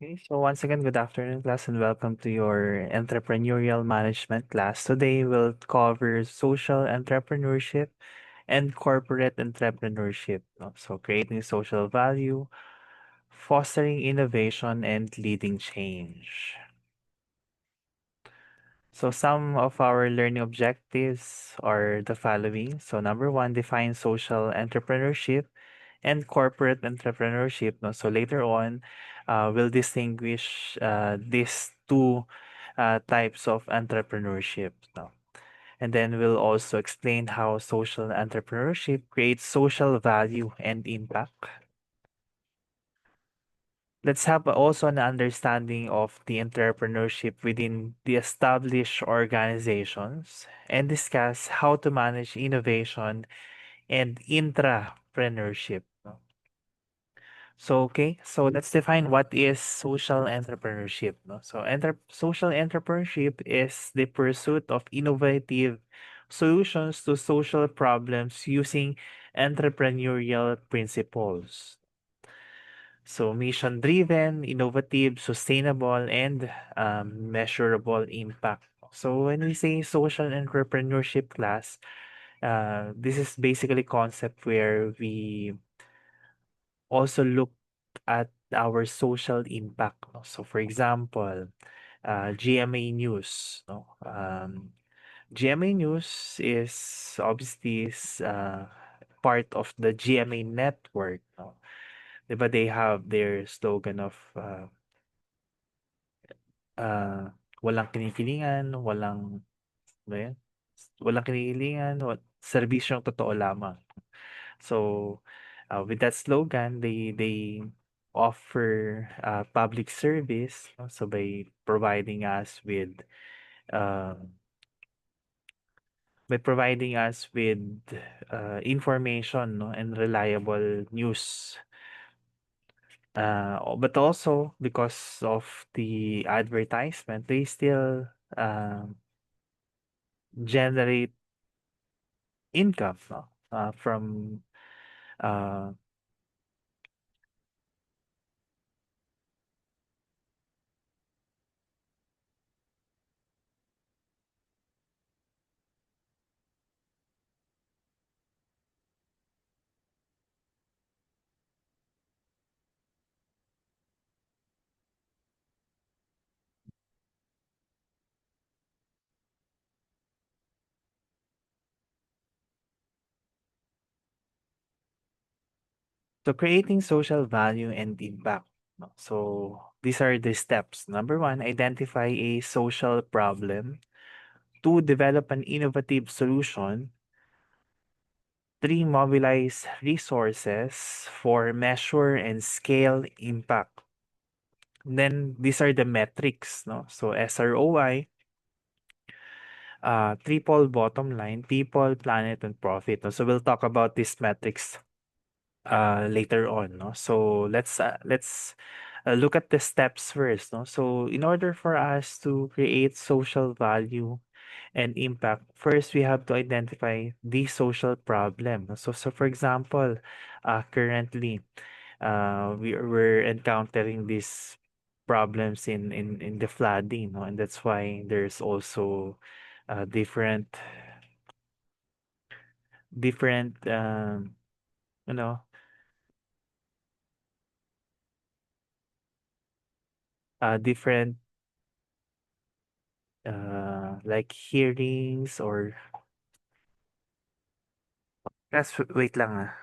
Okay, so once again, good afternoon, class, and welcome to your entrepreneurial management class. Today, we'll cover social entrepreneurship and corporate entrepreneurship. No? So, creating social value, fostering innovation, and leading change. So, some of our learning objectives are the following. So, number one, define social entrepreneurship and corporate entrepreneurship. No? So later on, we'll distinguish these two types of entrepreneurship. No? And then we'll also explain how social entrepreneurship creates social value and impact. Let's have also an understanding of the entrepreneurship within the established organizations and discuss how to manage innovation and intrapreneurship. No? So let's define what is social entrepreneurship. No? So social entrepreneurship is the pursuit of innovative solutions to social problems using entrepreneurial principles. So mission driven, innovative, sustainable, and measurable impact. So when we say social entrepreneurship class, this is basically concept where we also look at our social impact. No? So, for example, GMA News. No? GMA News is obviously part of the GMA network. No? But they have their slogan of uh, walang kinikilingan, ano yan? Walang kinikilingan, serbisyong totoo lamang. So, with that slogan, they offer public service. No? So uh, by providing us with information, no, and reliable news. But also because of the advertisement, they still generate income, no, from uh, so creating social value and impact. No? So these are the steps. Number one, identify a social problem. Two, develop an innovative solution. Three, mobilize resources. Four, measure and scale impact. Then these are the metrics. No? So SROI, triple bottom line, people, planet, and profit. No? So we'll talk about these metrics later on. No? So let's look at the steps first. No? So in order for us to create social value and impact, first we have to identify the social problem. So for example, currently we're encountering these problems in the flooding, no? And that's why there's also different different you know different like hearings or wait lang ah.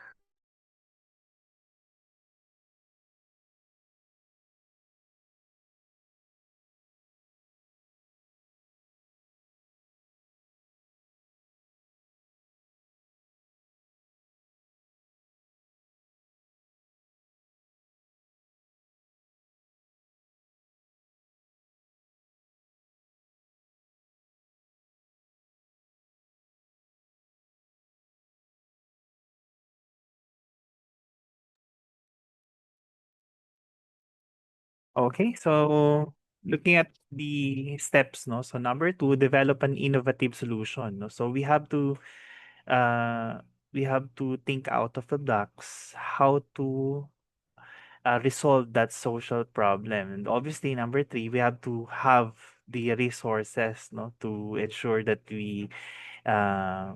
Okay, so looking at the steps, no? So number two, develop an innovative solution, no? So uh we have to think out of the box how to resolve that social problem. And obviously, number three, we have to have the resources, no, to ensure that we uh,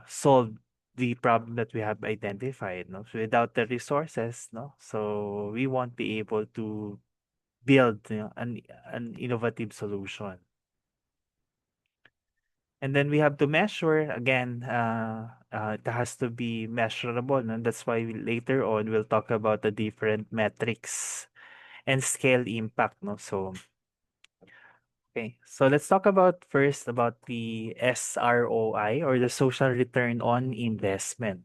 solve the problem that we have identified. No, so without the resources, no, so we won't be able to build, an innovative solution. And then we have to measure again. It has to be measurable, and that's why later on we'll talk about the different metrics and scale impact. No, so okay. So let's talk about first about the SROI, or the social return on investment.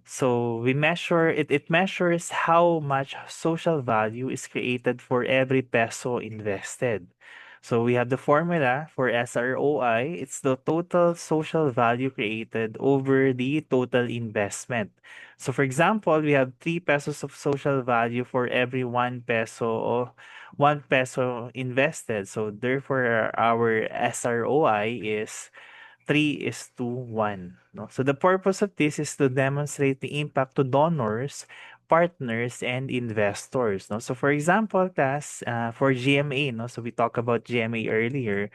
So we measure it, it measures how much social value is created for every peso invested. So we have the formula for SROI. It's the total social value created over the total investment. So for example, we have 3 pesos of social value for every 1 peso or 1 peso invested. So therefore our SROI is 3:1. No? So the purpose of this is to demonstrate the impact to donors, partners, and investors. No? So for example, class, for GMA, no? So we talked about GMA earlier.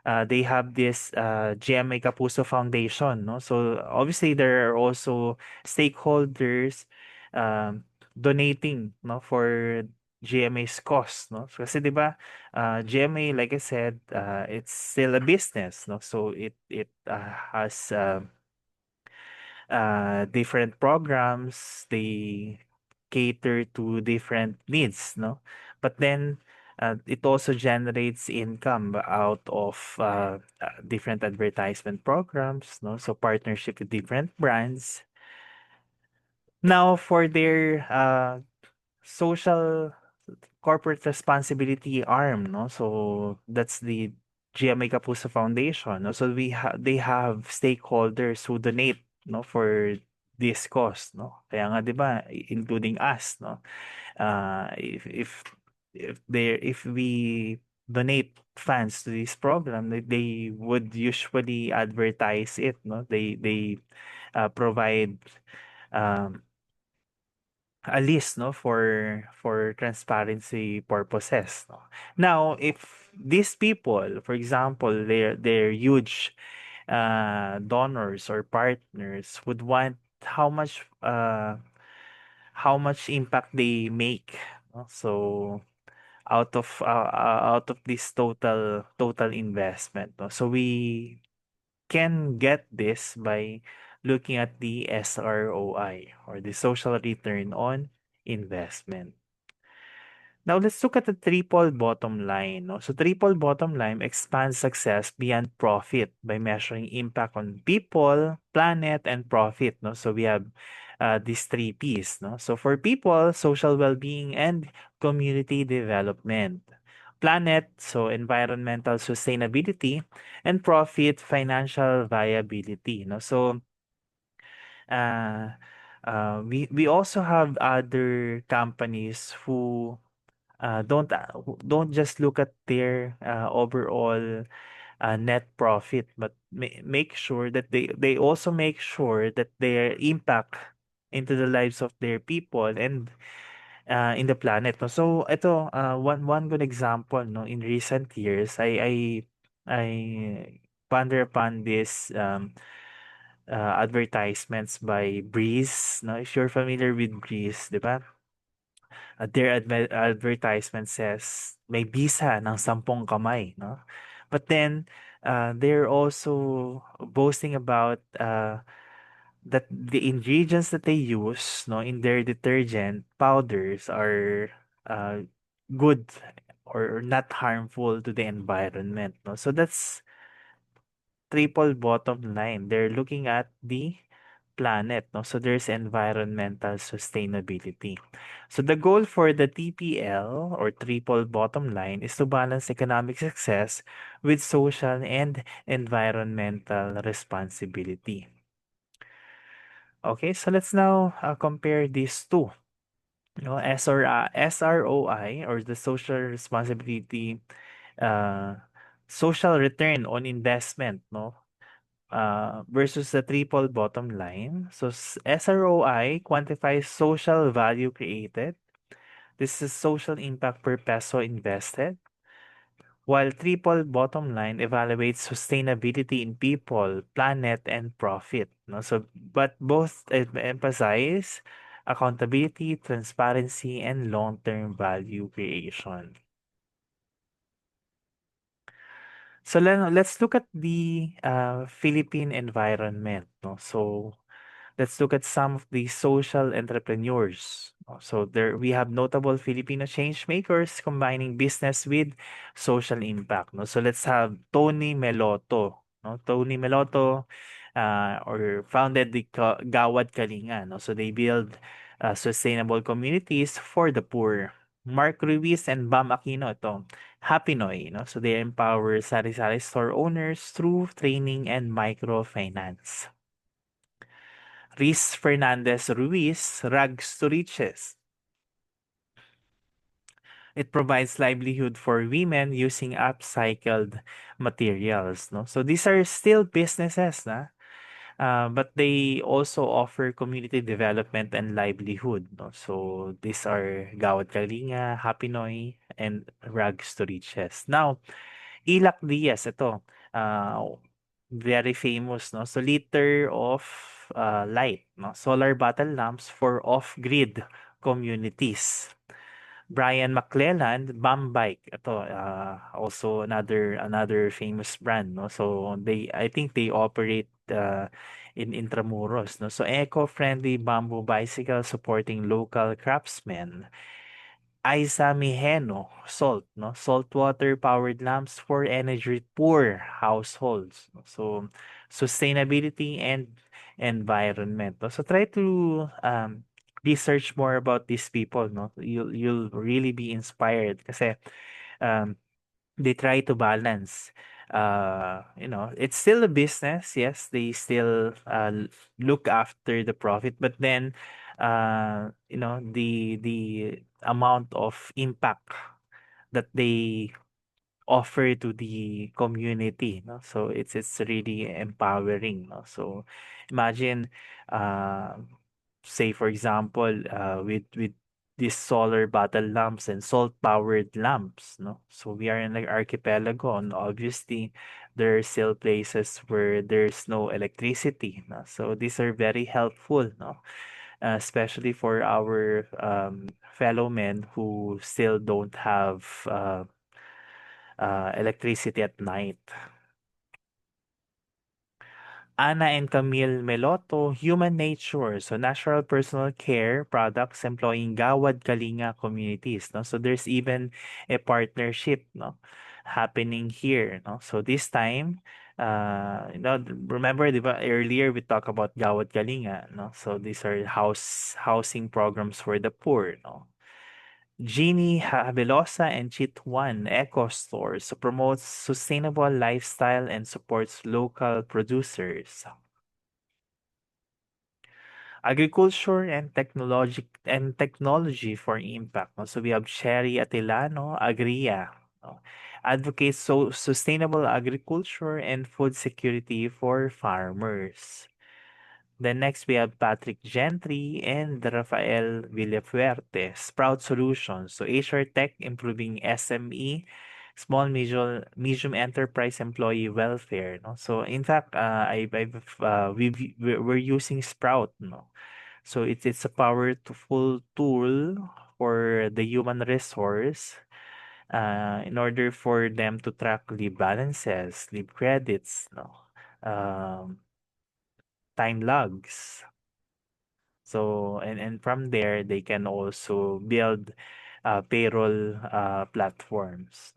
They have this GMA Kapuso Foundation. No? So obviously there are also stakeholders um, donating, no, for GMA's cost. No? So, kasi 'di ba, GMA, like I said, it's still a business. No? So it has different programs. They cater to different needs, no? But then it also generates income out of different advertisement programs, no? So partnership with different brands. Now for their social corporate responsibility arm, no? So that's the GMA Kapuso Foundation. No? So they have stakeholders who donate, no, for this cause, no? Kaya nga 'di ba, including us, no? If we donate funds to this program, they would usually advertise it, no? They provide um a list, no, for transparency purposes, no. Now if these people, for example, they're huge donors or partners, would want how much how much impact they make, no? So out of this total investment, no? So we can get this by looking at the SROI, or the social return on investment. Now let's look at the triple bottom line. No? So triple bottom line expands success beyond profit by measuring impact on people, planet, and profit. No? So we have these three P's. No? So for people, social well-being and community development. Planet, so environmental sustainability, and profit, financial viability. No? So uh, we also have other companies who don't just look at their overall net profit, but make sure that they also make sure that their impact into the lives of their people and in the planet. No? So ito, one good example, no, in recent years, I ponder upon this advertisements by Breeze. No, if you're familiar with Breeze, di ba? Their advertisement says may bisa ng 10 kamay, no? But then they're also boasting about that the ingredients that they use, no, in their detergent powders are good, or not harmful to the environment, no? So that's triple bottom line. They're looking at the planet, no? So there's environmental sustainability. So the goal for the TPL, or triple bottom line, is to balance economic success with social and environmental responsibility. Okay, so let's now compare these two. No, SROI, or the social responsibility, uh, social return on investment, no? versus the triple bottom line. So SROI quantifies social value created. This is social impact per peso invested, while triple bottom line evaluates sustainability in people, planet, and profit. No? So, but both emphasize accountability, transparency, and long-term value creation. So let's look at the Philippine environment. No? So let's look at some of the social entrepreneurs. So there we have notable Filipino change makers combining business with social impact. No? So let's have Tony Meloto. No? Tony Meloto or founded the Gawad Kalinga. No? So they build sustainable communities for the poor. Mark Ruiz and Bam Aquino ito. Happinoy, no? So they empower sari-sari store owners through training and microfinance. Riz Fernandez Ruiz, Rags to Riches. It provides livelihood for women using upcycled materials. No? So these are still businesses, but they also offer community development and livelihood. No? So these are Gawad Kalinga, Happinoy, and Rags to Riches. Now, Ilak Diaz, ito. Very famous, no? So liter of light, no? Solar battle lamps for off-grid communities. Brian McClelland, Bike. Ito, also another famous brand, no? So I think they operate in Intramuros, no? So eco-friendly bamboo bicycle supporting local craftsmen. Isa Mijeno, salt, no? Saltwater powered lamps for energy poor households. No? So sustainability and environment. No? So try to research more about these people, no? You'll really be inspired kasi um they try to balance. It's still a business. Yes, they still look after the profit, but then, the amount of impact that they offer to the community, no? So it's really empowering, no? So imagine, uh, say for example, with these solar battle lamps and salt powered lamps, no? So we are in like archipelago, and obviously there are still places where there's no electricity, no? So these are very helpful, no? Especially for our fellow men who still don't have electricity at night. Ana and Camille Meloto, Human Nature. So natural personal care products employing Gawad Kalinga communities. No? So there's even a partnership, no, happening here. No? So this time, remember, diba, earlier we talked about Gawad Kalinga. No? So these are housing programs for the poor. No? Jeannie Habelosa and Chit One Eco Stores so promotes sustainable lifestyle and supports local producers. Agriculture and technology for impact. No? So we have Sherry Atilano, Agria. No? Advocates sustainable agriculture and food security for farmers. Then next we have Patrick Gentry and Rafael Villafuerte, Sprout Solutions. So HR Tech improving SME, small medium enterprise employee welfare. No? So in fact, we're using Sprout. No? So it's a powerful tool for the human resource in order for them to track leave balances, leave credits, no? um, time logs. So and from there they can also build payroll platforms.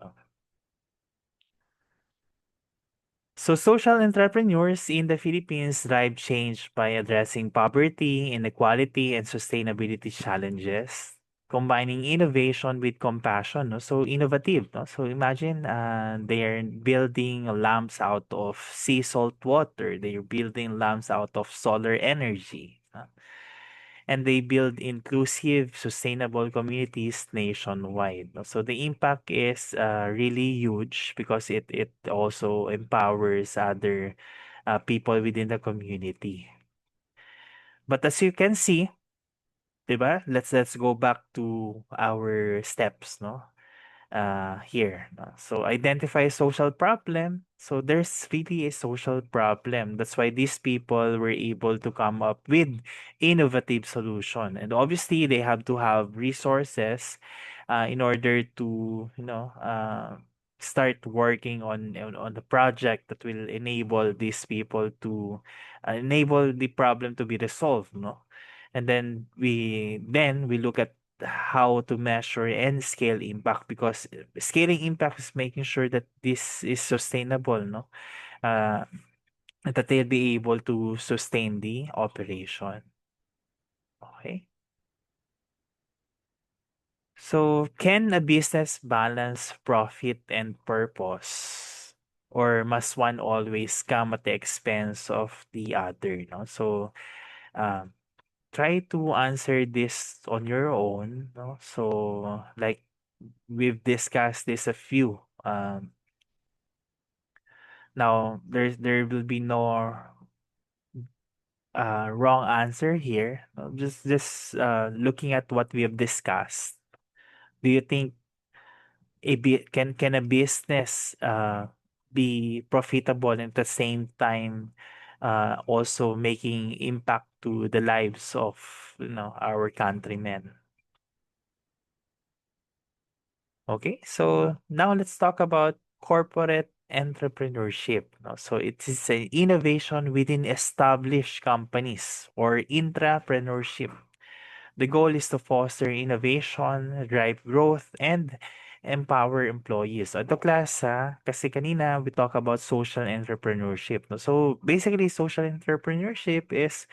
So social entrepreneurs in the Philippines drive change by addressing poverty, inequality, and sustainability challenges, combining innovation with compassion. No? So innovative. No? So imagine they're building lamps out of sea salt water. They're building lamps out of solar energy. And they build inclusive, sustainable communities nationwide. No? So the impact is really huge because it also empowers other people within the community. But as you can see, 'di ba? Let's go back to our steps, no? Here, no? So identify social problem. So there's really a social problem. That's why these people were able to come up with innovative solution. And obviously, they have to have resources in order to, start working on the project that will enable these people to enable the problem to be resolved, no? And then we look at how to measure and scale impact, because scaling impact is making sure that this is sustainable, no? Uh, that they'll be able to sustain the operation. Okay. So, can a business balance profit and purpose? Or must one always come at the expense of the other? No? So, um, try to answer this on your own. No? So, like we've discussed this a few. Now, there will be no wrong answer here. No, just looking at what we have discussed. Do you think can a business be profitable and at the same time also making impact to the lives of our countrymen? Okay, so now let's talk about corporate entrepreneurship. No? So it is an innovation within established companies or intrapreneurship. The goal is to foster innovation, drive growth, and empower employees. Ito class, kasi kanina we talk about social entrepreneurship. No? So basically, social entrepreneurship is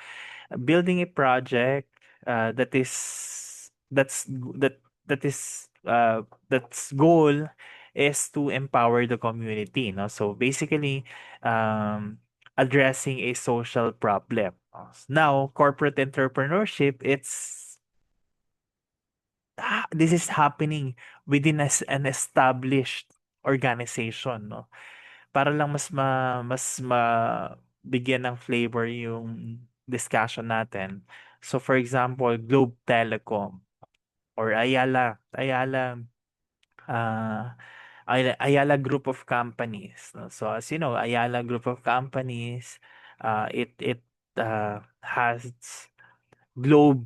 building a project that is that is that's goal is to empower the community, no? So basically, addressing a social problem. Now corporate entrepreneurship, this is happening within an established organization, no? Para lang mas bigyan ng flavor yung discussion natin. So for example, Globe Telecom or uh, Ayala Group of Companies, no? So as you know, Ayala Group of Companies, it has Globe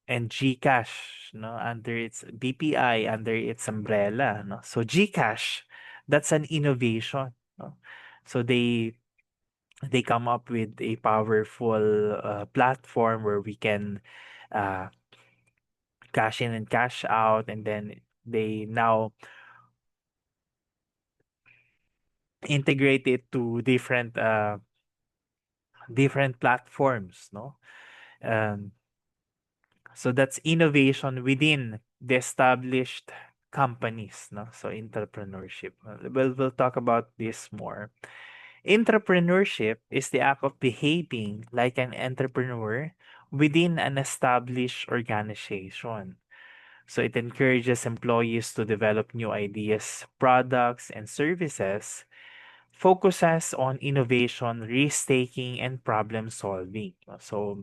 and GCash, no, under its BPI, under its umbrella, no. So GCash, that's an innovation, no. So they come up with a powerful platform where we can uh, cash in and cash out, and then they now integrate it to different platforms, no. Um, so that's innovation within the established companies, no? So entrepreneurship. We'll talk about this more. Entrepreneurship is the act of behaving like an entrepreneur within an established organization. So it encourages employees to develop new ideas, products, and services, focuses on innovation, risk-taking, and problem solving. So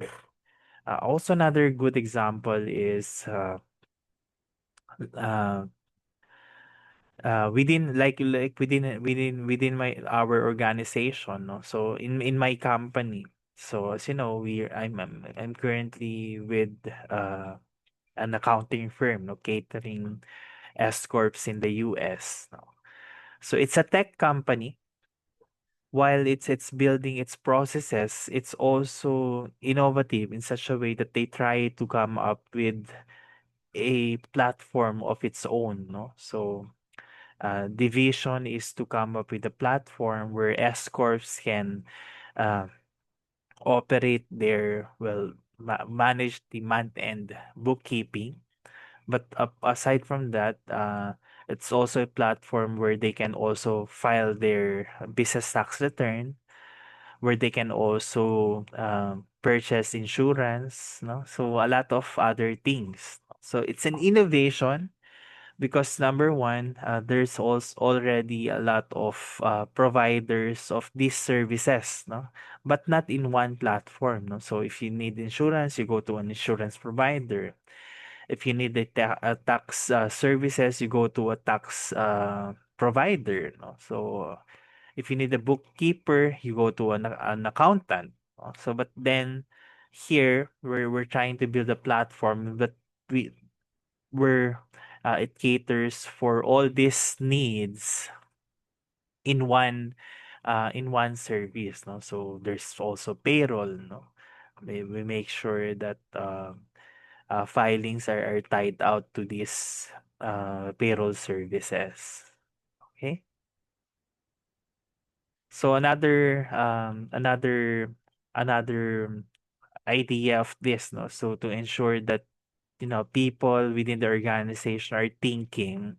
also another good example is uh, within within my our organization, no? So in my company, so as you know, I'm currently with an accounting firm, no, catering S corps in the US, no? So it's a tech company. While it's building its processes, it's also innovative in such a way that they try to come up with a platform of its own, no? So the vision is to come up with a platform where S corps can uh, operate their, well, manage the month-end bookkeeping. But aside from that, it's also a platform where they can also file their business tax return, where they can also purchase insurance, no? So a lot of other things. So it's an innovation because number one, there's also already a lot of providers of these services, no, but not in one platform, no. So if you need insurance, you go to an insurance provider. If you need a tax services, you go to a tax provider, no. So if you need a bookkeeper, you go to an accountant, no? So but then here we're trying to build a platform that we where it caters for all these needs in one service, no. So there's also payroll, no. We make sure that filings are tied out to these payroll services. Okay. So another idea of this, no. So to ensure that people within the organization are thinking,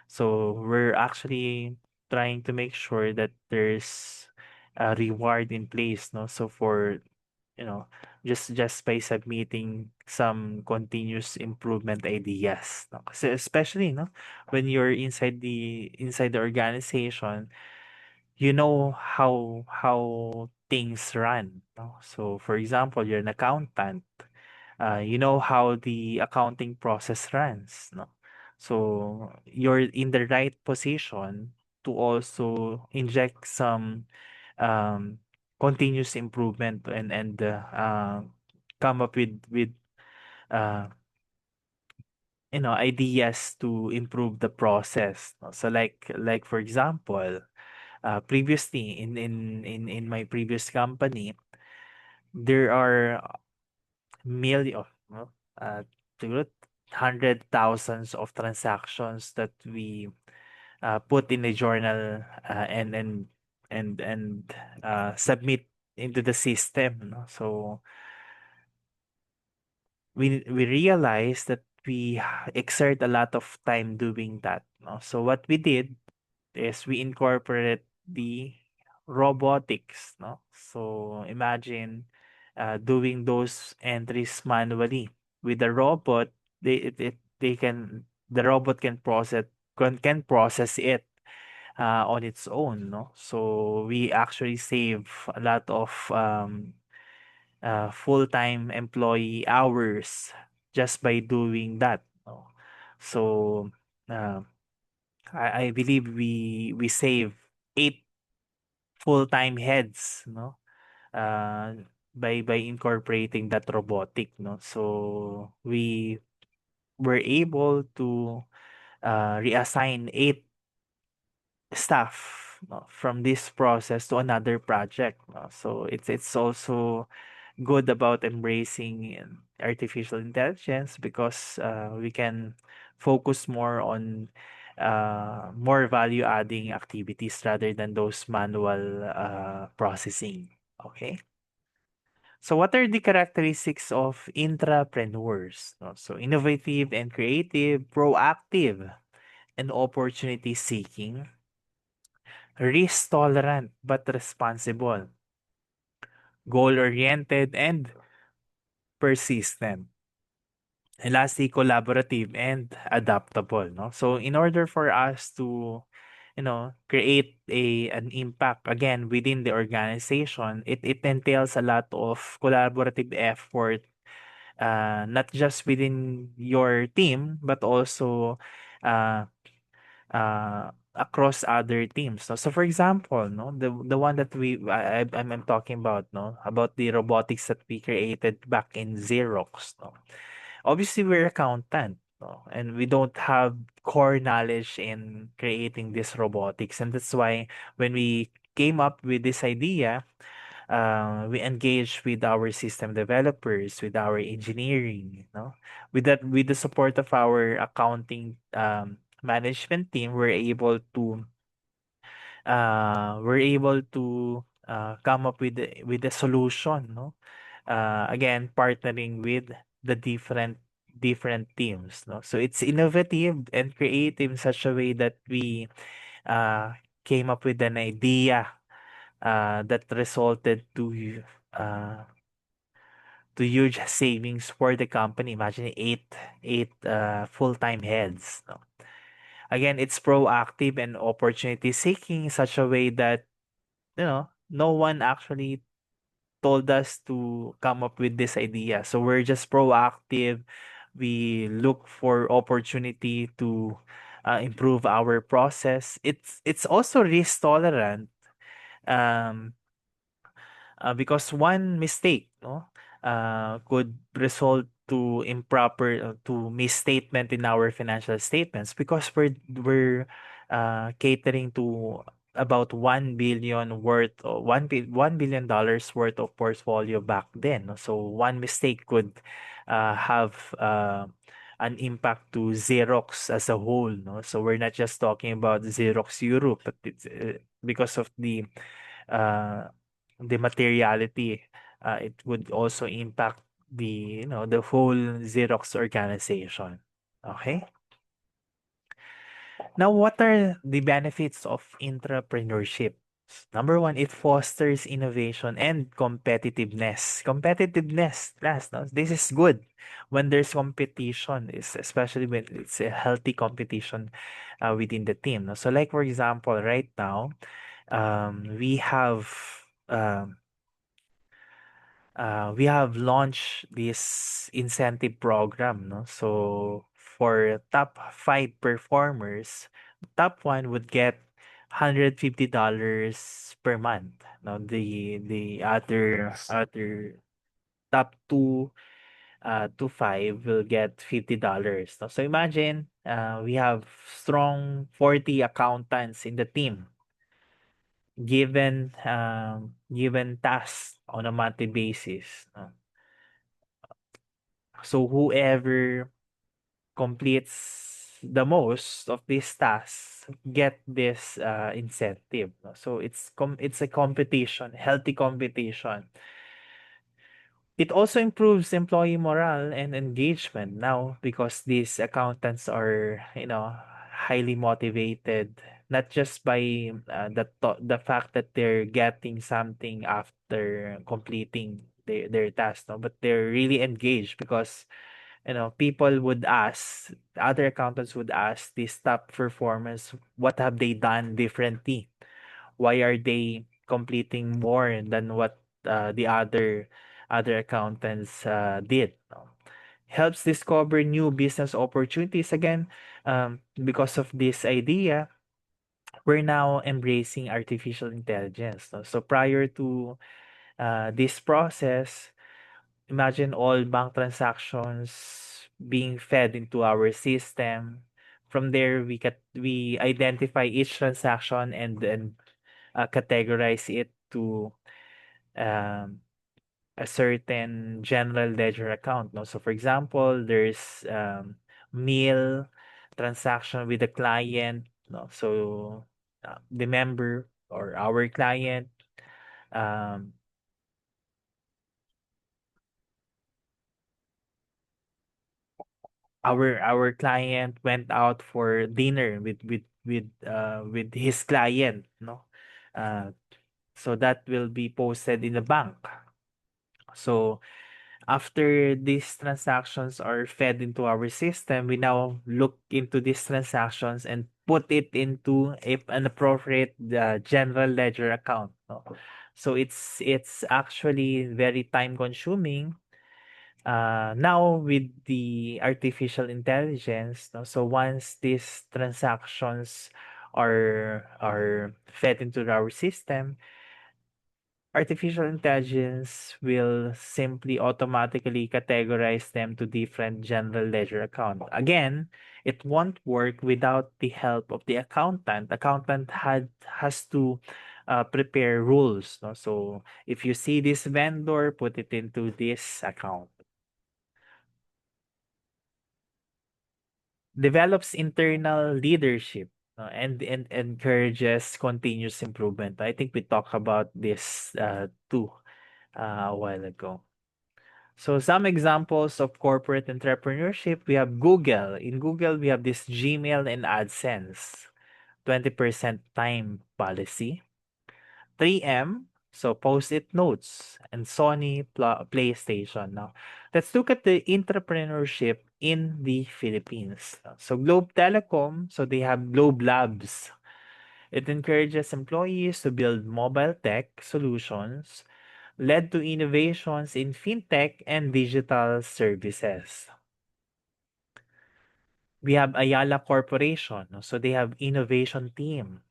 so we're actually trying to make sure that there's a reward in place, no. So for you know just by submitting some continuous improvement ideas, no? Kasi especially, no, when you're inside the organization, you know how things run, no. So for example, you're an accountant, you know how the accounting process runs, no. So you're in the right position to also inject some um, continuous improvement and come up with uh, ideas to improve the process, no? So like for example, previously in my previous company, there are million, no? Siguro hundred thousands of transactions that we put in a journal, and submit into the system, no? So we realized that we exert a lot of time doing that, no? So what we did is we incorporate the robotics, no? So imagine doing those entries manually. With the robot, they can the robot can process it on its own, no? So we actually save a lot of full-time employee hours just by doing that, no? So uh, I believe we save 8 full-time heads, no? By incorporating that robotic, no? So we were able to reassign 8 staff, no, from this process to another project, no? So it's also good about embracing artificial intelligence because we can focus more on more value adding activities rather than those manual processing. Okay. So what are the characteristics of intrapreneurs? No? So innovative and creative, proactive and opportunity seeking, risk tolerant but responsible, goal oriented and persistent. And lastly, collaborative and adaptable, no? So in order for us to, create an impact again within the organization, it entails a lot of collaborative effort, not just within your team, but also uh, across other teams. No? So for example, no, the one that I'm talking about, no, about the robotics that we created back in Xerox, no. Obviously, we're accountant, no? And we don't have core knowledge in creating this robotics. And that's why when we came up with this idea, we engaged with our system developers, with our engineering, no? With the support of our accounting management team, we're able to come up with a solution, no? Again, partnering with the different teams, no? So it's innovative and creative in such a way that we uh, came up with an idea that resulted uh, to huge savings for the company. Imagine eight full-time heads, no? Again, it's proactive and opportunity seeking in such a way that, no one actually told us to come up with this idea. So we're just proactive. We look for opportunity to improve our process. It's also risk tolerant. Um, because one mistake, no, could result to improper to misstatement in our financial statements, because we're catering to about 1 billion worth or $1 billion worth of portfolio back then, no? So one mistake could have an impact to Xerox as a whole, no? So we're not just talking about Xerox Europe, but it's because of uh, the materiality, it would also impact the whole Xerox organization. Okay. Now, what are the benefits of entrepreneurship? Number one, it fosters innovation and competitiveness. Competitiveness, last, no? This is good when there's competition, is especially when it's a healthy competition within the team, no? So, like for example, right now, um, we have launched this incentive program, no? So for top five performers, top one would get $150 per month. Now the other top two to five will get $50. No? So imagine we have strong 40 accountants in the team, given tasks on a monthly basis. No? So whoever completes the most of these tasks get this incentive, no? So it's a competition, healthy competition. It also improves employee morale and engagement now, because these accountants are, highly motivated, not just by the fact that they're getting something after completing their task, no, but they're really engaged because, people would ask, other accountants would ask these top performers, what have they done differently? Why are they completing more than what the other accountants did? No? Helps discover new business opportunities again. Because of this idea, we're now embracing artificial intelligence. No? So prior to this process, imagine all bank transactions being fed into our system. From there, we identify each transaction and then categorize it to um, a certain general ledger account. No? So, for example, there's meal transaction with a client. No? So, the member or our client, um, our client went out for dinner with his client, no? Uh, so that will be posted in the bank. So after these transactions are fed into our system, we now look into these transactions and put it into an appropriate general ledger account. No? So it's actually very time consuming. Now with the artificial intelligence, no, so once these transactions are fed into our system, artificial intelligence will simply automatically categorize them to different general ledger account. Again, it won't work without the help of the accountant. Accountant has to prepare rules. No? So if you see this vendor, put it into this account. Develops internal leadership, and encourages continuous improvement. I think we talked about this too a while ago. So some examples of corporate entrepreneurship, we have Google. In Google, we have this Gmail and AdSense, 20% time policy. 3M, so Post-it notes, and Sony PlayStation. Now, let's look at the entrepreneurship in the Philippines. So Globe Telecom, so they have Globe Labs. It encourages employees to build mobile tech solutions, led to innovations in fintech and digital services. We have Ayala Corporation, no? So they have innovation team.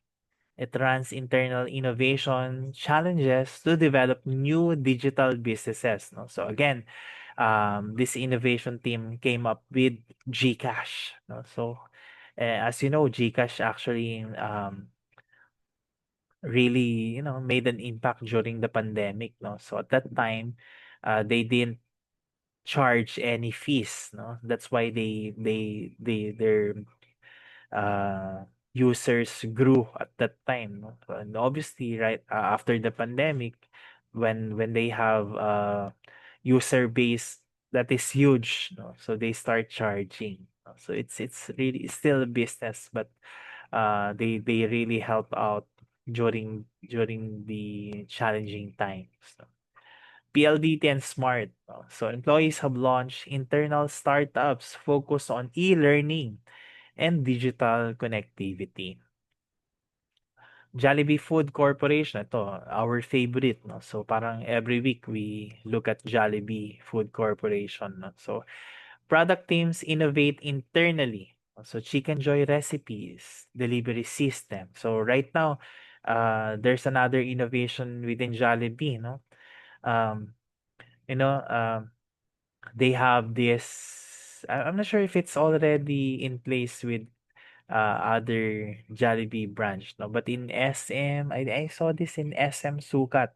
It runs internal innovation challenges to develop new digital businesses. No? So again, this innovation team came up with Gcash. No? So as you know, Gcash actually really made an impact during the pandemic. No? So at that time, they didn't charge any fees. No? That's why their uh, users grew at that time. No? And obviously, right after the pandemic, when they have user base that is huge, no? So they start charging. No? So it's really it's still a business, but they really help out during the challenging times. No? PLDT and Smart. No? So employees have launched internal startups focused on e-learning and digital connectivity. Jollibee Food Corporation, ito, our favorite, no? So parang every week we look at Jollibee Food Corporation, no? So product teams innovate internally. So Chicken Joy recipes, delivery system. So right now, there's another innovation within Jollibee, no? Um, you know, they have this. I'm not sure if it's already in place with other Jollibee branch, no? But in SM, I saw this in SM Sukat,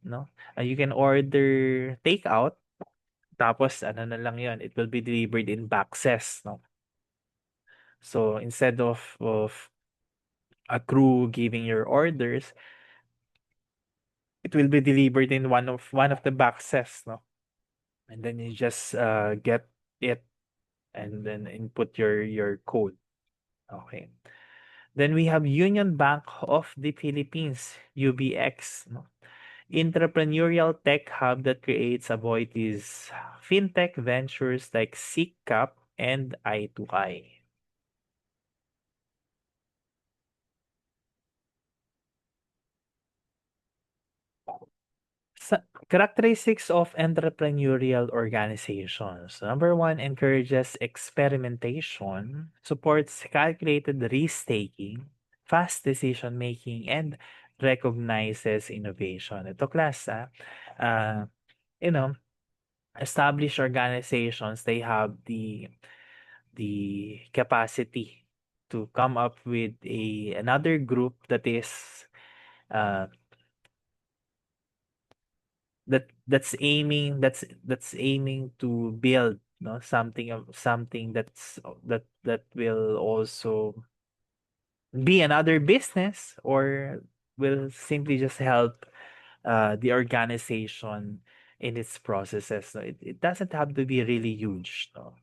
no? You can order takeout, tapos ano na lang yon, it will be delivered in boxes, no? So instead of a crew giving your orders, it will be delivered in one of the boxes, no? And then you just get it and then input your code. Okay. Then we have Union Bank of the Philippines, UBX, no? Entrepreneurial tech hub that creates avoidees fintech ventures like SeekCap and I2I. Characteristics of entrepreneurial organizations. Number one, encourages experimentation, supports calculated risk-taking, fast decision-making, and recognizes innovation. Ito class, uh, you know, established organizations, they have the capacity to come up with another group that is uh, that's aiming to build, no, something that will also be another business or will simply just help the organization in its processes. So it doesn't have to be really huge, no?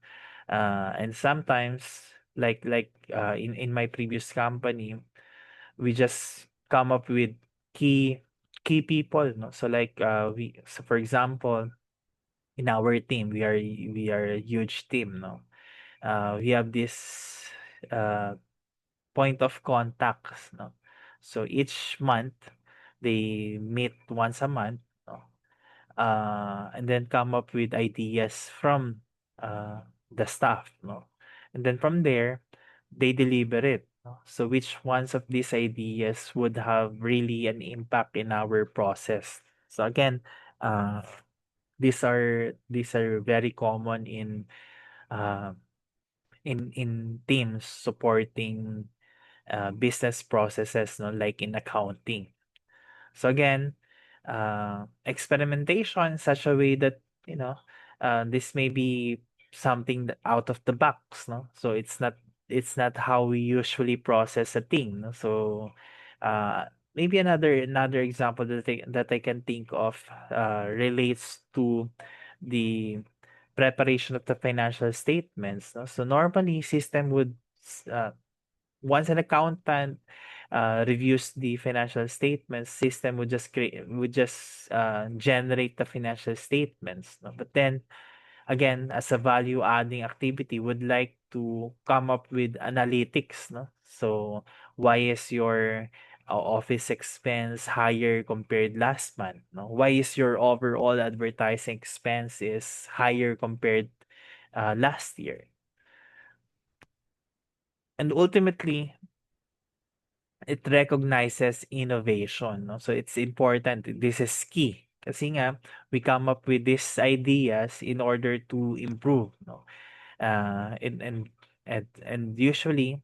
And sometimes in my previous company, we just come up with key people, no? So for example, in our team, we are a huge team, no? We have this uh point of contacts, no? So each month they meet once a month, no? And then come up with ideas from the staff, no? And then from there, they deliver it, no? So which ones of these ideas would have really an impact in our process? So again, uh, these are very common uh, in teams supporting business processes, no, like in accounting. So again, experimentation in such a way that this may be something out of the box, no? So it's not how we usually process a thing, no? So maybe another example that I can think of relates to the preparation of the financial statements, no? So normally system would uh, once an accountant reviews the financial statements, system would just generate the financial statements, no? But then again, as a value adding activity, would like to come up with analytics, no? So why is your office expense higher compared last month, no? Why is your overall advertising expense is higher compared last year? And ultimately, it recognizes innovation, no? So it's important. This is key. Kasi nga, we come up with these ideas in order to improve, no? And usually,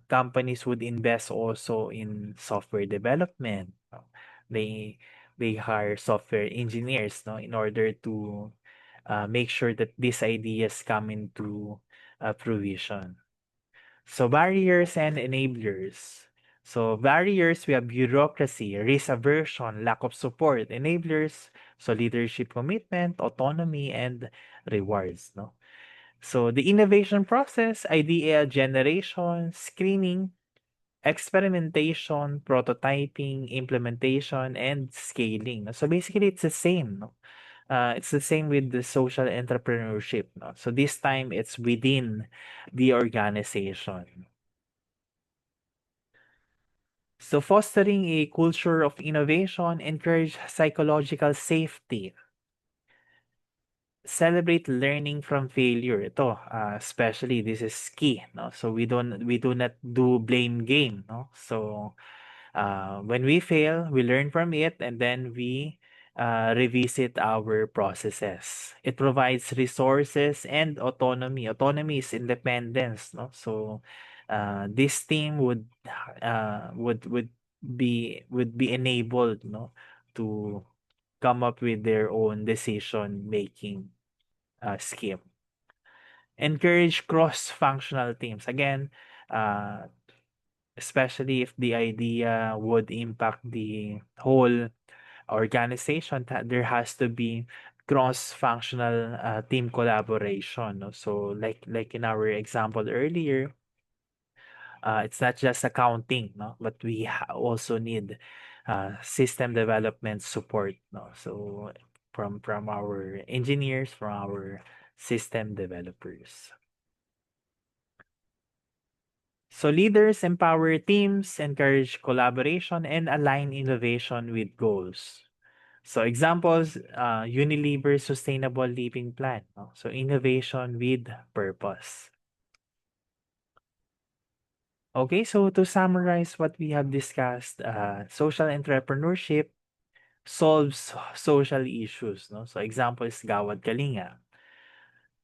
companies would invest also in software development, no? They they hire software engineers, no, in order to make sure that these ideas come into fruition. So barriers and enablers. So barriers, we have bureaucracy, risk aversion, lack of support. Enablers, so leadership commitment, autonomy, and rewards. No. So the innovation process, idea generation, screening, experimentation, prototyping, implementation, and scaling. So basically, it's the same. No? It's the same with the social entrepreneurship. No? So this time, it's within the organization. So fostering a culture of innovation, encourage psychological safety, celebrate learning from failure. Ito, especially this is key, no? So we do not do blame game, no? So when we fail, we learn from it and then we revisit our processes. It provides resources and autonomy. Autonomy is independence, no? So this team would be enabled, no, to come up with their own decision making scheme. Encourage cross-functional teams. Again, uh, especially if the idea would impact the whole organization, that there has to be cross-functional team collaboration. No? So like in our example earlier, it's not just accounting, no, but we also need system development support. No, so from our engineers, from our system developers. So leaders empower teams, encourage collaboration, and align innovation with goals. So examples, Unilever Sustainable Living Plan. No? So innovation with purpose. Okay, so to summarize what we have discussed, social entrepreneurship solves social issues. No? So example is Gawad Kalinga.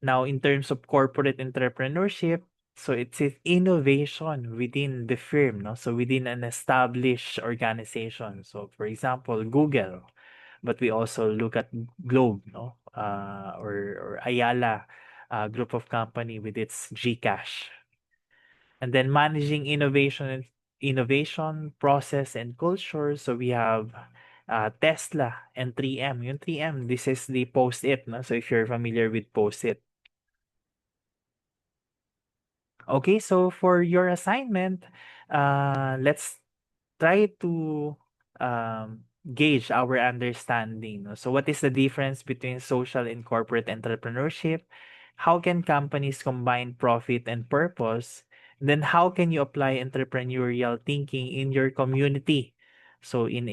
Now, in terms of corporate entrepreneurship, so it's innovation within the firm, no? So within an established organization. So for example, Google, but we also look at Globe, no? Or Ayala group of company with its Gcash. And then managing innovation, process, and culture. So we have Tesla and 3M. Yung 3M, this is the Post-it, no? So if you're familiar with Post-it, okay, so for your assignment, let's try to gauge our understanding. No? So, what is the difference between social and corporate entrepreneurship? How can companies combine profit and purpose? Then, how can you apply entrepreneurial thinking in your community? So, in